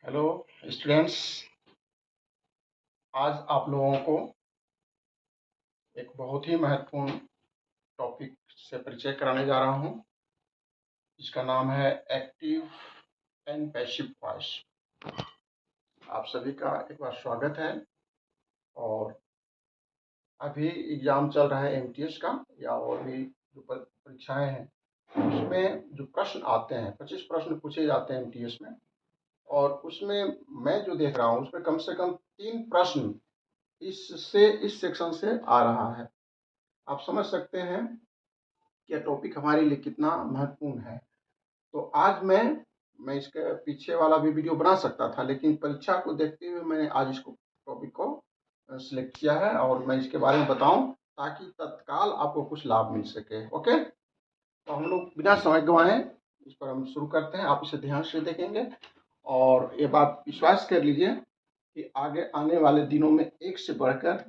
Hello students. आज आप लोगों को एक बहुत ही महत्वपूर्ण टॉपिक से परिचय कराने जा रहा हूं, जिसका नाम है एक्टिव एंड पैसिव वॉइस। आप सभी का एक बार स्वागत है। और अभी एग्ज़ाम चल रहा है एमटीएस का, या और भी जो परीक्षाएं हैं उसमें जो प्रश्न आते हैं, 25 प्रश्न पूछे जाते हैं एमटीएस में। और उसमें मैं जो देख रहा हूँ उसमें कम से कम 3 प्रश्न इस सेक्शन से आ रहा है। आप समझ सकते हैं कि टॉपिक हमारे लिए कितना महत्वपूर्ण है। तो आज मैं इसके पीछे वाला भी वीडियो बना सकता था, लेकिन परीक्षा को देखते हुए मैंने आज इसको टॉपिक को सिलेक्ट किया है और मैं इसके बारे में बताऊं ताकि तत्काल आपको कुछ लाभ मिल सके। ओके, तो हम लोग बिना समय गंवाए इस पर हम शुरू करते हैं। आप इसे ध्यान से देखेंगे और ये बात विश्वास कर लीजिए कि आगे आने वाले दिनों में एक से बढ़कर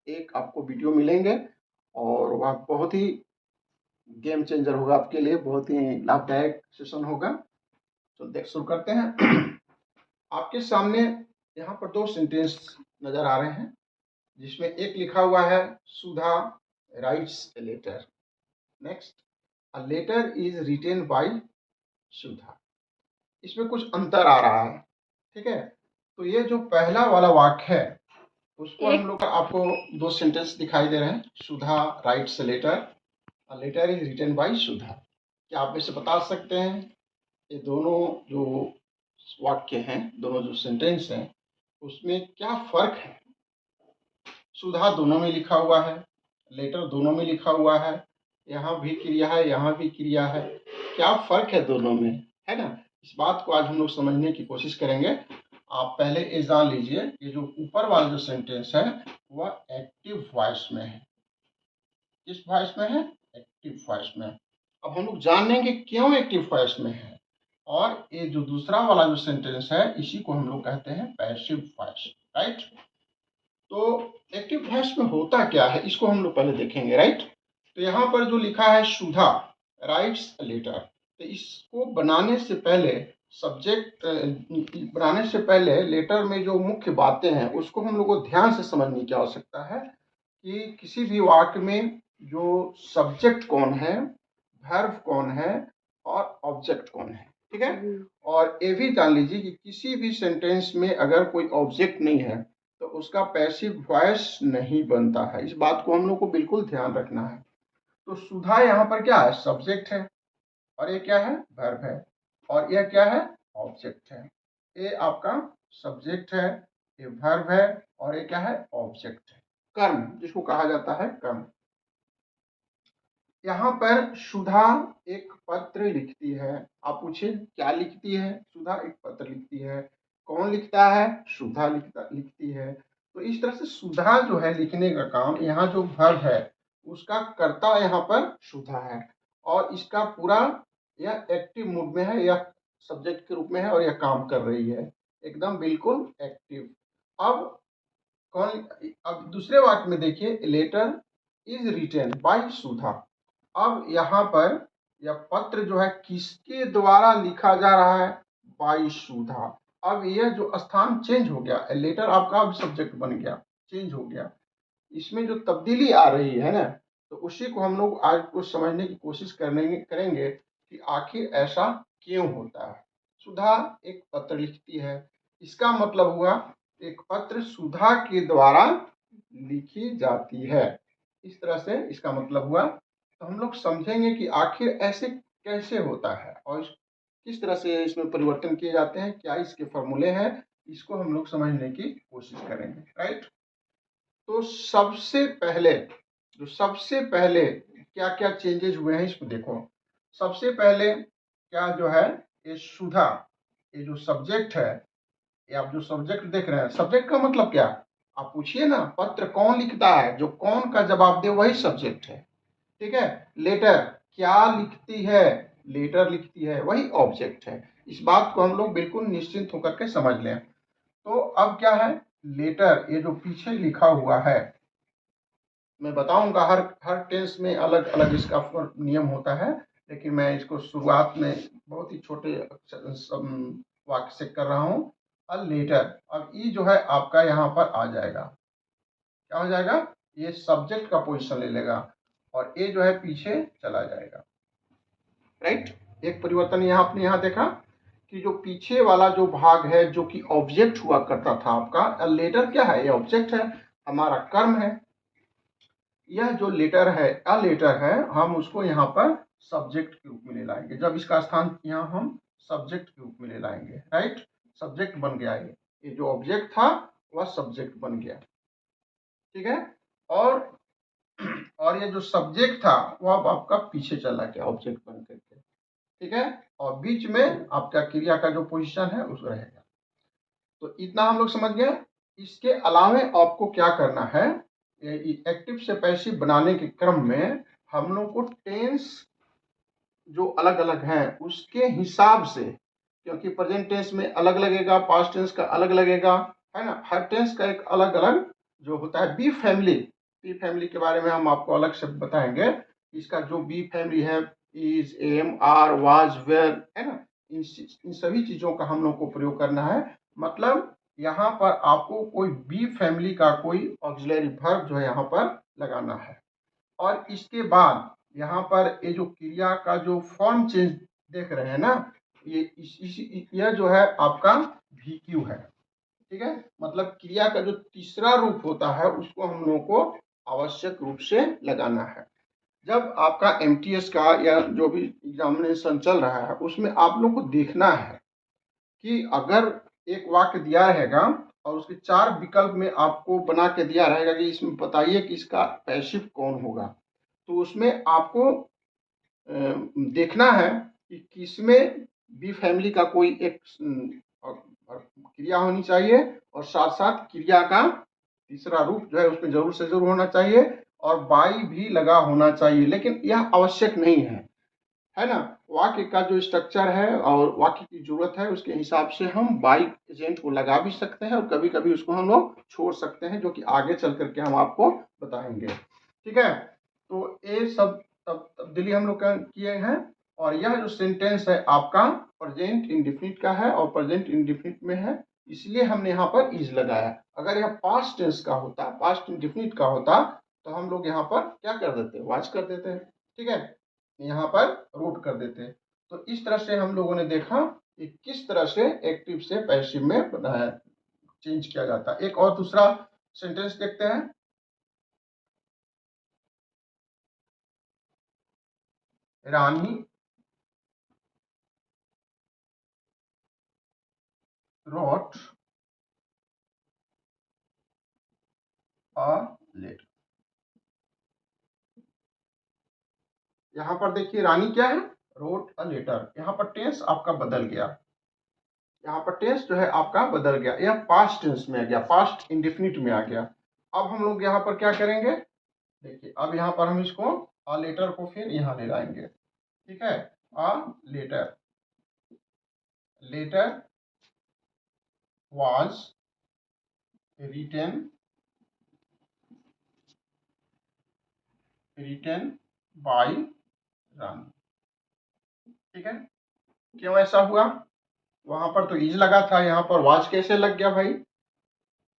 एक आपको वीडियो मिलेंगे और वह बहुत ही गेम चेंजर होगा आपके लिए, बहुत ही लाभदायक सेशन होगा। तो देख शुरू करते हैं। आपके सामने यहाँ पर 2 सेंटेंस नजर आ रहे हैं, जिसमें एक लिखा हुआ है Sudha writes a letter. Next, a letter is written by Sudha. इसमें कुछ अंतर आ रहा है, ठीक है। तो ये जो पहला वाला वाक्य है उसको हम लोग आपको 2 सेंटेंस दिखाई दे रहे हैं। Sudha writes a letter, a letter is written by Sudha. क्या आप इसे बता सकते हैं ये दोनों जो वाक्य हैं, दोनों जो सेंटेंस हैं, उसमें क्या फर्क है? सुधा दोनों में लिखा हुआ है, लेटर दोनों में लिखा हुआ है, यहाँ भी क्रिया है, यहाँ भी क्रिया है। क्या फर्क है दोनों में, है ना? इस बात को आज हम लोग समझने की कोशिश करेंगे। आप पहले ये जान लीजिए, ये जो ऊपर वाला जो सेंटेंस है वह एक्टिव वॉइस में है। किस वॉइस में है? एक्टिव वॉइस में। अब हम लोग जानेंगे क्यों एक्टिव वॉइस में है। और ये जो दूसरा वाला जो सेंटेंस है इसी को हम लोग कहते हैं पैसिव वॉइस, राइट। तो एक्टिव वॉइस में होता क्या है इसको हम लोग पहले देखेंगे, राइट। तो यहाँ पर जो लिखा है सुधा राइट्स अ लेटर, तो इसको बनाने से पहले सब्जेक्ट बनाने से पहले लेटर में जो मुख्य बातें हैं उसको हम लोग को ध्यान से समझने की आवश्यकता है कि किसी भी वाक्य में जो सब्जेक्ट कौन है, वर्ब कौन है और ऑब्जेक्ट कौन है, ठीक है। और ये भी जान लीजिए कि किसी भी सेंटेंस में अगर कोई ऑब्जेक्ट नहीं है तो उसका पैसिव वॉइस नहीं बनता है। इस बात को हम लोग को बिल्कुल ध्यान रखना है। तो सुधा यहाँ पर क्या है? सब्जेक्ट है, और ये क्या है? वर्ब है, और यह क्या है? ऑब्जेक्ट है। ये आपका सब्जेक्ट है, ये वर्ब है, और ये क्या है? ऑब्जेक्ट है, कर्म जिसको कहा जाता है कर्म। यहाँ पर सुधा एक पत्र लिखती है। आप पूछे क्या लिखती है? सुधा एक पत्र लिखती है। कौन लिखता है? सुधा लिखती है। तो इस तरह से सुधा जो है लिखने का काम, यहाँ जो वर्ब है उसका कर्ता यहाँ पर सुधा है, और इसका पूरा यह एक्टिव मूड में है, यह सब्जेक्ट के रूप में है और यह काम कर रही है एकदम बिल्कुल एक्टिव। अब कौन? अब दूसरे वाक्य में देखिए, लेटर इज रिटेन बाय सुधा। अब यहाँ पर यह पत्र जो है किसके द्वारा लिखा जा रहा है? बाय सुधा। अब यह जो स्थान चेंज हो गया, लेटर आपका अब सब्जेक्ट बन गया, चेंज हो गया। इसमें जो तब्दीली आ रही है ना, तो उसी को हम लोग आज को समझने की कोशिश करेंगे कि आखिर ऐसा क्यों होता है। सुधा एक पत्र लिखती है, इसका मतलब हुआ एक पत्र सुधा के द्वारा लिखी जाती है। इस तरह से इसका मतलब हुआ। तो हम लोग समझेंगे कि आखिर ऐसे कैसे होता है और किस तरह से इसमें परिवर्तन किए जाते हैं, क्या इसके फॉर्मूले हैं, इसको हम लोग समझने की कोशिश करेंगे, राइट। तो सबसे पहले क्या क्या चेंजेज हुए हैं इसको देखो। सबसे पहले क्या जो है, ये सुधा, ये जो सब्जेक्ट है, ये आप जो सब्जेक्ट देख रहे हैं, सब्जेक्ट का मतलब क्या? आप पूछिए ना, पत्र कौन लिखता है, जो कौन का जवाब दे वही सब्जेक्ट है, ठीक है। लेटर क्या लिखती है? लेटर लिखती है, वही ऑब्जेक्ट है। इस बात को हम लोग बिल्कुल निश्चिंत होकर के समझ लें। तो अब क्या है, लेटर ये जो पीछे लिखा हुआ है, मैं बताऊंगा हर टेंस में अलग अलग इसका नियम होता है, लेकिन मैं इसको शुरुआत में बहुत ही छोटे वाक्य से कर रहा हूँ। A letter. अब ये जो है आपका यहाँ पर आ जाएगा, क्या हो जाएगा, ये सब्जेक्ट का पोजीशन ले लेगा और ये जो है पीछे चला जाएगा, राइट। एक परिवर्तन यहाँ आपने यहाँ देखा कि जो पीछे वाला जो भाग है जो कि ऑब्जेक्ट हुआ करता था आपका, लेटर क्या है, ये ऑब्जेक्ट है, हमारा कर्म है। यह जो लेटर है, अ लेटर है, हम उसको यहाँ पर सब्जेक्ट के रूप में ले लाएंगे। जब इसका स्थान यहाँ हम सब्जेक्ट के रूप में ले लाएंगे, राइट, सब्जेक्ट बन गया ये जो ऑब्जेक्ट था वह सब्जेक्ट बन गया, ठीक है। और और ये जो सब्जेक्ट था वो अब आपका पीछे चला गया ऑब्जेक्ट बन करके, ठीक है। और बीच में आपका क्रिया का जो पोजीशन है उस रहेगा। तो इतना हम लोग समझ गए। इसके अलावे आपको क्या करना है, एक्टिव से पैसिव बनाने के क्रम में हम लोग को टेंस जो अलग अलग हैं उसके हिसाब से, क्योंकि प्रेजेंट टेंस में अलग लगेगा, पास्ट टेंस का अलग लगेगा, है ना, हर टेंस का एक अलग अलग जो होता है। बी फैमिली के बारे में हम आपको अलग से बताएंगे। इसका जो बी फैमिली है, is, am, are, was, were, है ना, इन सभी चीजों का हम लोग को प्रयोग करना है। मतलब यहाँ पर आपको कोई बी फैमिली का कोई ऑक्सिलरी वर्ब जो है यहाँ पर लगाना है। और इसके बाद यहाँ पर ये जो क्रिया का जो फॉर्म चेंज देख रहे हैं ना, यह जो है आपका VQ है, ठीक है। मतलब क्रिया का जो तीसरा रूप होता है उसको हम लोगों को आवश्यक रूप से लगाना है। जब आपका MTS का या जो भी एग्जामिनेशन चल रहा है उसमें आप लोग को देखना है कि अगर एक वाक्य दिया रहेगा और उसके 4 विकल्प में आपको बना के दिया रहेगा कि इसमें बताइए कि इसका पैसिव कौन होगा, तो उसमें आपको देखना है कि किसमें बी फैमिली का कोई एक क्रिया होनी चाहिए और साथ साथ क्रिया का तीसरा रूप जो है उसमें जरूर से जरूर होना चाहिए और बाई भी लगा होना चाहिए, लेकिन यह आवश्यक नहीं है ना। वाक्य का जो स्ट्रक्चर है और वाक्य की जरूरत है उसके हिसाब से हम बाई एजेंट को लगा भी सकते हैं और कभी कभी उसको हम लोग छोड़ सकते हैं, जो कि आगे चल करके हम आपको बताएंगे, ठीक है। तो ये सब तब्दीली हम लोग किए हैं। और यह जो सेंटेंस है आपका प्रेजेंट इंडेफिनिट का है और प्रेजेंट इंडेफिनिट में है, इसलिए हमने यहाँ पर इज लगाया। अगर यह पास्ट टेंस का होता, पास्ट इंडेफिनिट का होता, तो हम लोग यहाँ पर क्या कर देते, वाच कर देते हैं, ठीक है, यहाँ पर रोट कर देते। तो इस तरह से हम लोगों ने देखा कि किस तरह से एक्टिव से पैसिव में चेंज किया जाता है। एक और दूसरा सेंटेंस देखते हैं। रानी wrote a letter। यहाँ पर देखिए रानी क्या है, रोट अ लेटर। यहाँ पर टेंस आपका बदल गया, यहाँ पर टेंस जो है आपका बदल गया, यह पास्ट टेंस में आ गया, पास्ट इंडेफिनिट में आ गया। अब हम लोग यहाँ पर क्या करेंगे, देखिए अब यहाँ पर हम इसको अ लेटर को फिर यहाँ ले लाएंगे, ठीक है। A letter, letter was written by Rani, ठीक है। क्यों ऐसा हुआ, वहां पर तो इज लगा था, यहाँ पर वाज कैसे लग गया भाई।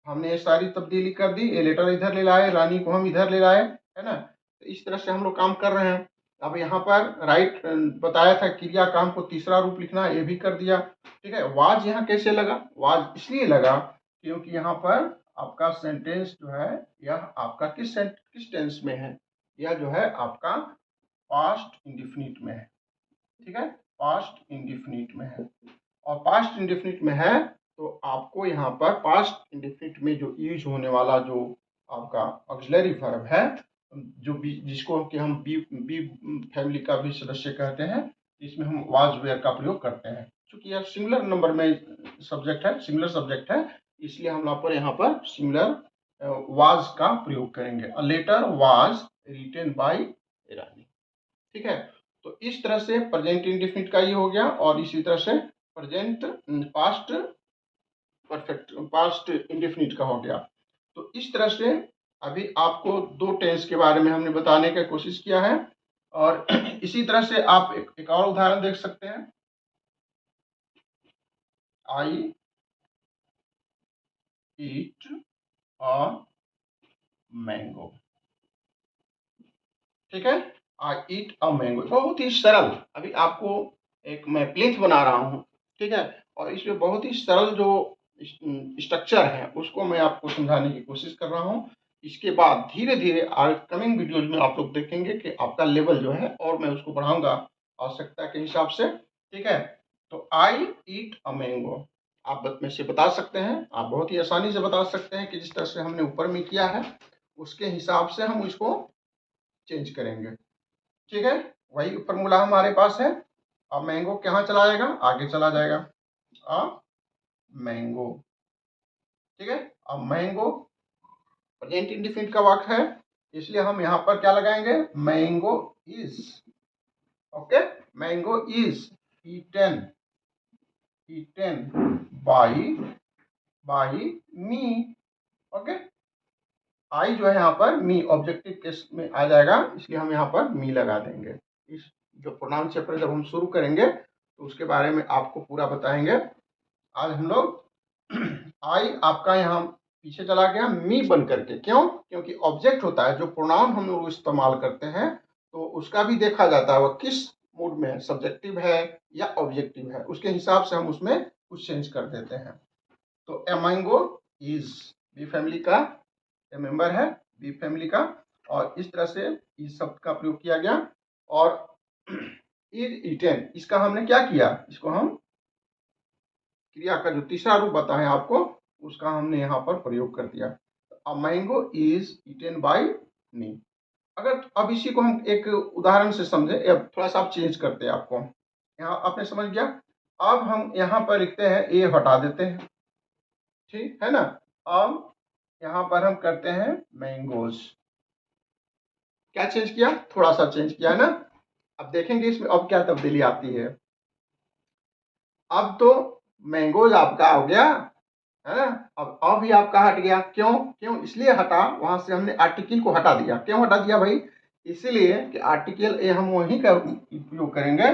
हमने ये सारी तब्दीली कर दी, ये लेटर इधर ले लाए, रानी को हम इधर ले लाए, है ना। तो इस तरह से हम लोग काम कर रहे हैं। अब यहाँ पर राइट बताया था क्रिया का हमको तीसरा रूप लिखना, ये भी कर दिया, ठीक है। वाज यहाँ कैसे लगा, वाज इसलिए लगा क्योंकि यहाँ पर आपका सेंटेंस जो है यह आपका किस टेंस में है, यह जो है आपका पास्ट इंडेफिनिट में है, ठीक है, पास्ट इंडेफिनिट में है। और पास्ट इंडेफिनिट में है तो आपको यहाँ पर पास्ट इंडेफिनिट में जो यूज होने वाला जो आपका ऑक्सिलरी वर्ब है, जो जिसको कि हम बी फैमिली का भी सदस्य कहते हैं, इसमें हम वाज वेयर का प्रयोग करते हैं। क्योंकि यह सिंगुलर नंबर में सब्जेक्ट है, सिंगुलर सब्जेक्ट है, इसलिए हम यहाँ पर सिंगुलर वाज का प्रयोग करेंगे। A letter was written by Rani, ठीक है। तो इस तरह से प्रेजेंट इंडेफिनिट का ये हो गया और इसी तरह से present past perfect past indefinite का हो गया। तो इस तरह से अभी आपको 2 टेंस के बारे में हमने बताने का कोशिश किया है। और इसी तरह से आप एक और उदाहरण देख सकते हैं। आई ईट अ मैंगो। ठीक है, आई ईट अ मैंगो, बहुत ही सरल। अभी आपको एक मैं प्लिंथ बना रहा हूँ, ठीक है, और इसमें बहुत ही सरल जो स्ट्रक्चर है उसको मैं आपको समझाने की कोशिश कर रहा हूँ। इसके बाद धीरे धीरे कमिंग वीडियोज में आप लोग देखेंगे कि आपका लेवल जो है और मैं उसको बढ़ाऊंगा आवश्यकता के हिसाब से। ठीक है, तो आई ईट अ मैंगो आप में से बता सकते हैं, आप बहुत ही आसानी से बता सकते हैं कि जिस तरह से हमने ऊपर में किया है उसके हिसाब से हम इसको चेंज करेंगे। ठीक है, वही फॉर्मूला हमारे पास है। अब मैंगो कहाँ चला जाएगा, आगे चला जाएगा, अ मैंगो। ठीक है, अब मैंगो प्रेजेंट इंडेफिनिट का वाक्य है, इसलिए हम यहाँ पर क्या लगाएंगे, mango is. Okay, mango is eaten, eaten by me. Okay, I जो है यहाँ पर मी ऑब्जेक्टिव केस में आ जाएगा, इसलिए हम यहाँ पर मी लगा देंगे। इस जो प्रोनाउन चैप्टर जब हम शुरू करेंगे तो उसके बारे में आपको पूरा बताएंगे। आज हम लोग आई आपका यहाँ पीछे चला गया मी बन करके, क्यों, क्योंकि ऑब्जेक्ट होता है जो प्रोनाउन हम लोग इस्तेमाल करते हैं तो उसका भी देखा जाता है वह किस मूड में है, सब्जेक्टिव है या ऑब्जेक्टिव है, उसके हिसाब से हम उसमें कुछ चेंज कर देते हैं। तो a mango is B family का ए मेंबर है, बी फैमिली का, और इस तरह से इस शब्द का प्रयोग किया गया। और इज ईटेन, इसका हमने क्या किया, इसको हम क्रिया का जो तीसरा रूप बताएं आपको उसका हमने यहाँ पर प्रयोग कर दिया। A mango is eaten by me. अगर अब इसी को हम एक उदाहरण से समझे, अब थोड़ा सा आप चेंज करते हैं, आपको यहाँ आपने समझ गया। अब हम यहाँ पर लिखते हैं, ए हटा देते हैं, ठीक है ना। अब यहाँ पर हम करते हैं मैंगोज, क्या चेंज किया, थोड़ा सा चेंज किया है ना। अब देखेंगे इसमें अब क्या तब्दीली आती है। अब तो मैंगोज आपका हो गया है ना, अब भी आपका हट गया, क्यों, क्यों इसलिए हटा, वहां से हमने आर्टिकल को हटा दिया। क्यों हटा दिया भाई, इसलिए कि आर्टिकल ए हम वहीं का उपयोग करेंगे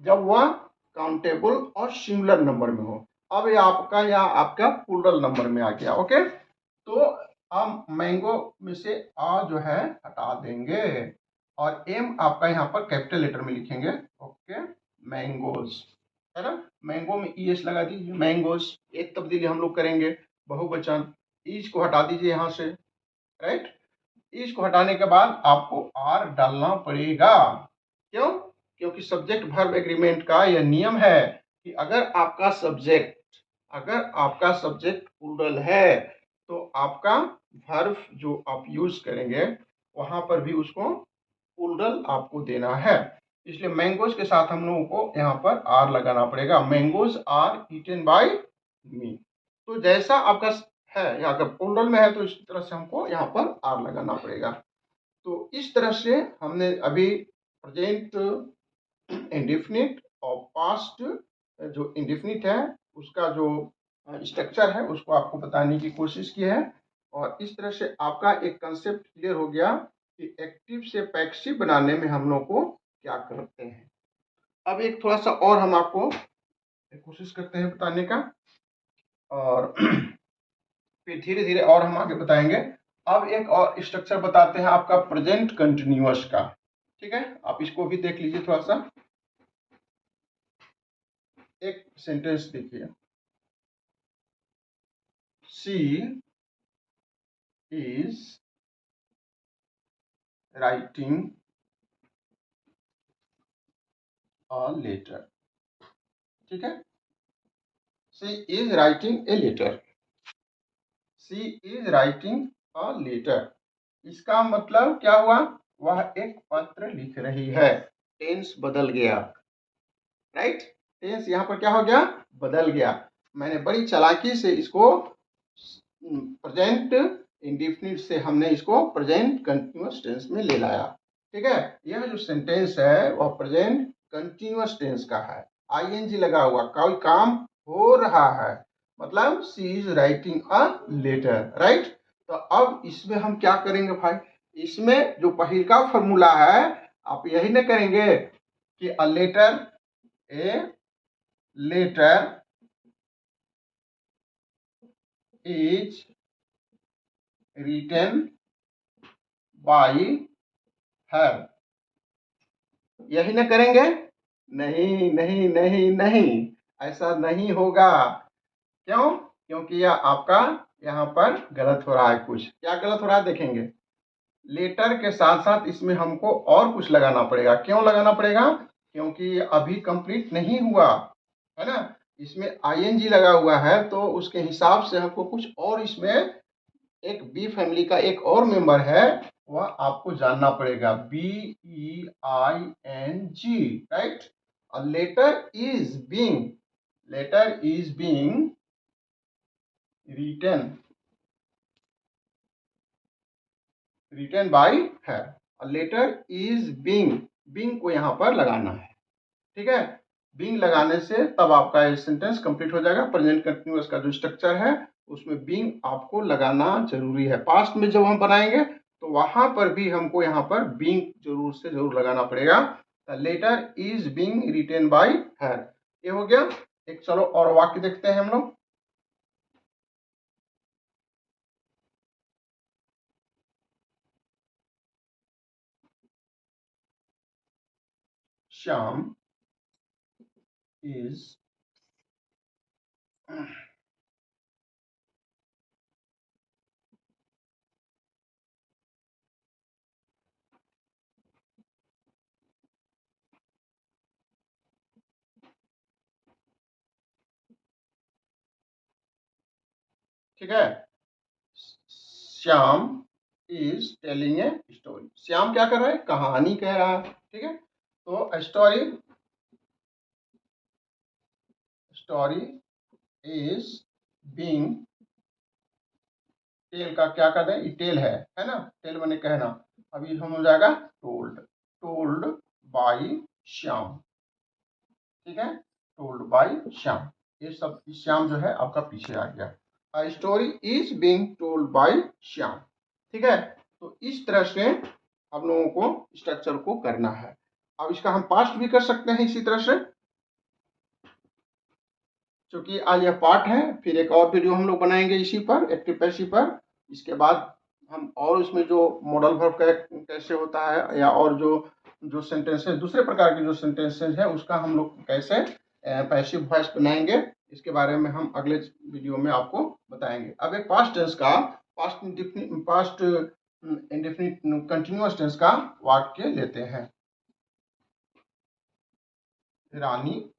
जब वह काउंटेबल और सिंगुलर नंबर में हो। अब ये आपका या आपका प्लूरल नंबर में आ गया। ओके, तो हम मैंगो में से आ जो है हटा देंगे और एम आपका यहाँ पर कैपिटल लेटर में लिखेंगे। ओके, मैंगोज है ना, मैंगो में ई एस लगा दीजिए, मैंगोज। एक तब्दीली हम लोग करेंगे, बहुवचन, ईज को हटा दीजिए यहाँ से, राइट। ईज को हटाने के बाद आपको आर डालना पड़ेगा, क्यों, क्योंकि सब्जेक्ट वर्ब एग्रीमेंट का यह नियम है कि अगर आपका सब्जेक्ट प्लूरल है तो आपका वर्ब जो आप यूज करेंगे वहां पर भी उसको प्लूरल आपको देना है। इसलिए मैंगोज के साथ हम लोगों को यहाँ पर आर लगाना पड़ेगा, मैंगोज आर ईटेन बाय मी। तो जैसा आपका है यहाँ अगर प्लूरल में है तो इस तरह से हमको यहाँ पर आर लगाना पड़ेगा। तो इस तरह से हमने अभी प्रेजेंट इंडेफिनिट और पास्ट जो इंडेफिनिट है उसका जो स्ट्रक्चर है उसको आपको बताने की कोशिश की है। और इस तरह से आपका एक कंसेप्ट क्लियर हो गया कि एक्टिव से पैसिव बनाने में हम लोग को क्या करते हैं। अब एक थोड़ा सा और हम आपको कोशिश करते हैं बताने का, और फिर धीरे धीरे और हम आगे बताएंगे। अब एक और स्ट्रक्चर बताते हैं आपका प्रेजेंट कंटिन्यूअस का। ठीक है, आप इसको भी देख लीजिए थोड़ा सा। एक सेंटेंस देखिए, she is writing a letter. ठीक है, she is writing a letter, she is writing a letter. इसका मतलब क्या हुआ, वह एक पत्र लिख रही है। टेंस बदल गया, राइट, टेंस यहाँ पर क्या हो गया, बदल गया। मैंने बड़ी चालाकी से इसको प्रेजेंट इंडेफिनिट से हमने इसको प्रेजेंट कंटिन्यूअस टेंस में ले लाया। ठीक है, यह जो सेंटेंस है वह प्रेजेंट कंटिन्यूअस टेंस का है, आईएनजी लगा हुआ, कोई काम हो रहा है, मतलब she is writing a letter, right. तो अब इसमें हम क्या करेंगे भाई, इसमें जो पहिल का फॉर्मूला है आप यही ना करेंगे कि a letter, a letter is written by her. यही ना करेंगे? नहीं नहीं नहीं नहीं, ऐसा नहीं होगा। क्यों? क्योंकि यह आपका यहाँ पर गलत हो रहा है। कुछ क्या गलत हो रहा है देखेंगे। लेटर के साथ साथ इसमें हमको और कुछ लगाना पड़ेगा। क्यों लगाना पड़ेगा? क्योंकि अभी कंप्लीट नहीं हुआ है ना, इसमें आईएनजी लगा हुआ है, तो उसके हिसाब से हमको कुछ और इसमें एक बी फैमिली का एक और मेंबर है, वह आपको जानना पड़ेगा। BEING, right. Letter is being, letter is being written by her. Letter is being को यहाँ पर लगाना है, ठीक है। बीइंग लगाने से तब आपका ये सेंटेंस कंप्लीट हो जाएगा। प्रेजेंट कंटिन्यूअस का जो स्ट्रक्चर है उसमें बीइंग आपको लगाना जरूरी है। पास्ट में जब हम बनाएंगे तो वहां पर भी हमको यहाँ पर बीइंग जरूर से जरूर लगाना पड़ेगा। Letter is being written by her, ये हो गया। एक चलो और वाक्य देखते हैं हम लोग। श्याम इज ठीक है। Shyam is telling a story. Shyam क्या कर रहा है? कहानी कह रहा है, ठीक है। तो स्टोरी इज बीइंग, टेल का क्या कर दें, टेल है ना, टेल मैंने कहना। अभी हम हो जाएगा टोल्ड, टोल्ड बाई श्याम, ठीक है। टोल्ड बाई श्याम, ये सब श्याम जो है आपका पीछे आ गया। Story is being told by Shyam, ठीक है। तो इस तरह से हम लोगों को स्ट्रक्चर को करना है। अब इसका हम पास्ट भी कर सकते हैं इसी तरह से, क्योंकि आज यह पार्ट है। फिर एक और वीडियो हम लोग बनाएंगे इसी पर, एक्टिव पैसिव पर। इसके बाद हम और इसमें जो मॉडल वर्ब कैसे होता है, या और जो जो सेंटेंसेस, दूसरे प्रकार के जो सेंटेंसेस है, उसका हम लोग कैसे पैसिव वॉइस बनाएंगे, इसके बारे में हम अगले वीडियो में आपको बताएंगे। अब एक पास्ट टेंस का, पास्ट इंडेफिनिट कंटिन्यूअस टेंस का वाक्य लेते हैं। रानी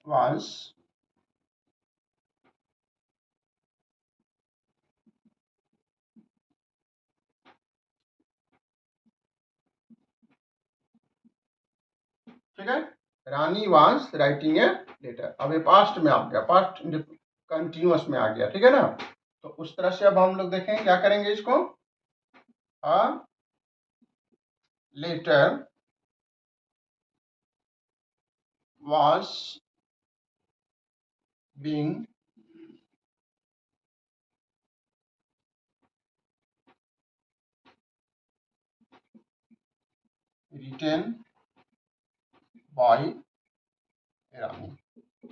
was ठीक है, रानी वाज राइटिंग ए लेटर। अब ये पास्ट में आ गया, पास्ट कंटिन्यूअस में आ गया, ठीक है ना। तो उस तरह से अब हम लोग देखें क्या करेंगे इसको। A letter was being written by Rani,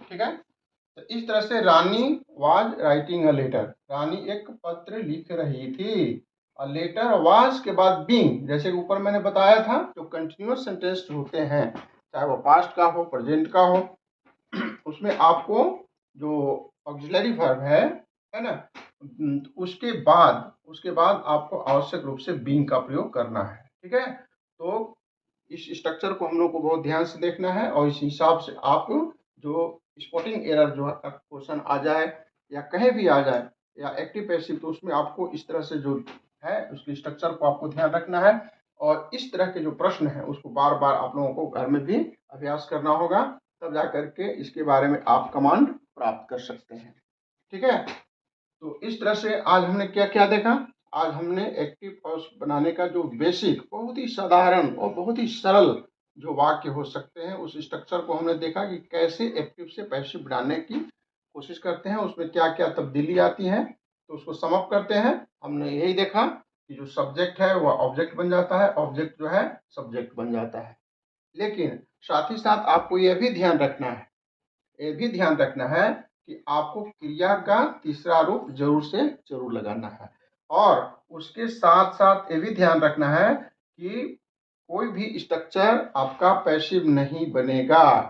ठीक है। तो इस तरह से Rani was writing a letter, Rani एक पत्र लिख रही थी। और लेटर वाज के बाद बीइंग, जैसे ऊपर मैंने बताया था, जो कंटिन्यूअस सेंटेंस होते हैं, चाहे वो पास्ट का हो, प्रेजेंट का हो, उसमें आपको जो ऑक्सिलरी वर्ब है ना, उसके बाद आपको आवश्यक रूप से बीइंग का प्रयोग करना है, ठीक है। तो इस स्ट्रक्चर को हम लोग को बहुत ध्यान से देखना है, और इस हिसाब से आप जो स्पॉटिंग एरर जो क्वेश्चन आ जाए या कहीं भी आ जाए, या एक्टिव पैसिव, तो उसमें आपको इस तरह से जो है उसके स्ट्रक्चर को आपको ध्यान रखना है। और इस तरह के जो प्रश्न है उसको बार बार आप लोगों को घर में भी अभ्यास करना होगा, तब जा करके इसके बारे में आप कमांड प्राप्त कर सकते हैं, ठीक है। तो इस तरह से आज हमने क्या क्या देखा। आज हमने एक्टिव पॉज बनाने का जो बेसिक, बहुत ही साधारण और बहुत ही सरल जो वाक्य हो सकते हैं, उस स्ट्रक्चर को हमने देखा कि कैसे एक्टिव से पैसिव बनाने की कोशिश करते हैं, उसमें क्या क्या तब्दीली आती है। तो उसको समअप करते हैं। हमने यही देखा कि जो सब्जेक्ट है वह ऑब्जेक्ट बन जाता है, ऑब्जेक्ट जो है सब्जेक्ट बन जाता है। लेकिन साथ ही साथ आपको यह भी ध्यान रखना है, ये भी ध्यान रखना है कि आपको क्रिया का तीसरा रूप जरूर से जरूर लगाना है। और उसके साथ साथ ये भी ध्यान रखना है कि कोई भी स्ट्रक्चर आपका पैसिव नहीं बनेगा,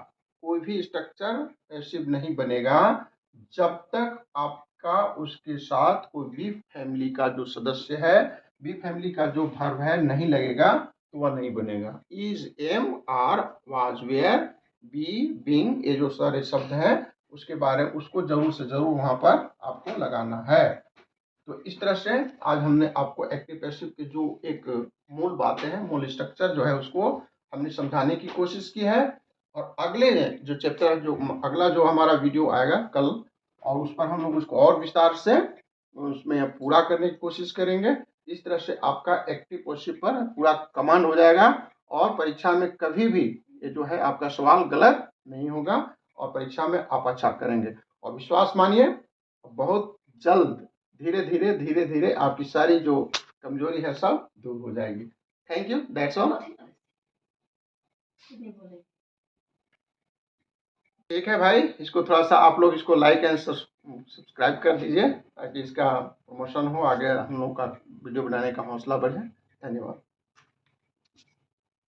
कोई भी स्ट्रक्चर पैसिव नहीं बनेगा जब तक आपका उसके साथ कोई भी फैमिली का जो सदस्य है, बी फैमिली का जो वर्ब है नहीं लगेगा तो वह नहीं बनेगा। Is, am, are, was, were, be, being, ये जो सारे शब्द हैं उसके बारे में उसको जरूर से जरूर वहां पर आपको लगाना है। तो इस तरह से आज हमने आपको एक्टिव पैसिव के जो एक मूल बातें हैं, मूल स्ट्रक्चर जो है उसको हमने समझाने की कोशिश की है। और अगले जो चैप्टर जो अगला जो हमारा वीडियो आएगा कल, और उस पर हम लोग उसको और विस्तार से उसमें पूरा करने की कोशिश करेंगे। इस तरह से आपका एक्टिव पैसिव पर पूरा कमांड हो जाएगा और परीक्षा में कभी भी ये जो है आपका सवाल गलत नहीं होगा और परीक्षा में आप अच्छा करेंगे। और विश्वास मानिए बहुत जल्द धीरे धीरे धीरे धीरे आपकी सारी जो कमजोरी है सब दूर हो जाएगी। Thank you, that's all. ठीक है भाई, इसको थोड़ा सा आप लोग इसको लाइक एंड सब्सक्राइब कर दीजिए ताकि इसका प्रमोशन हो, आगे हम लोग का वीडियो बनाने का हौसला बढ़े। धन्यवाद।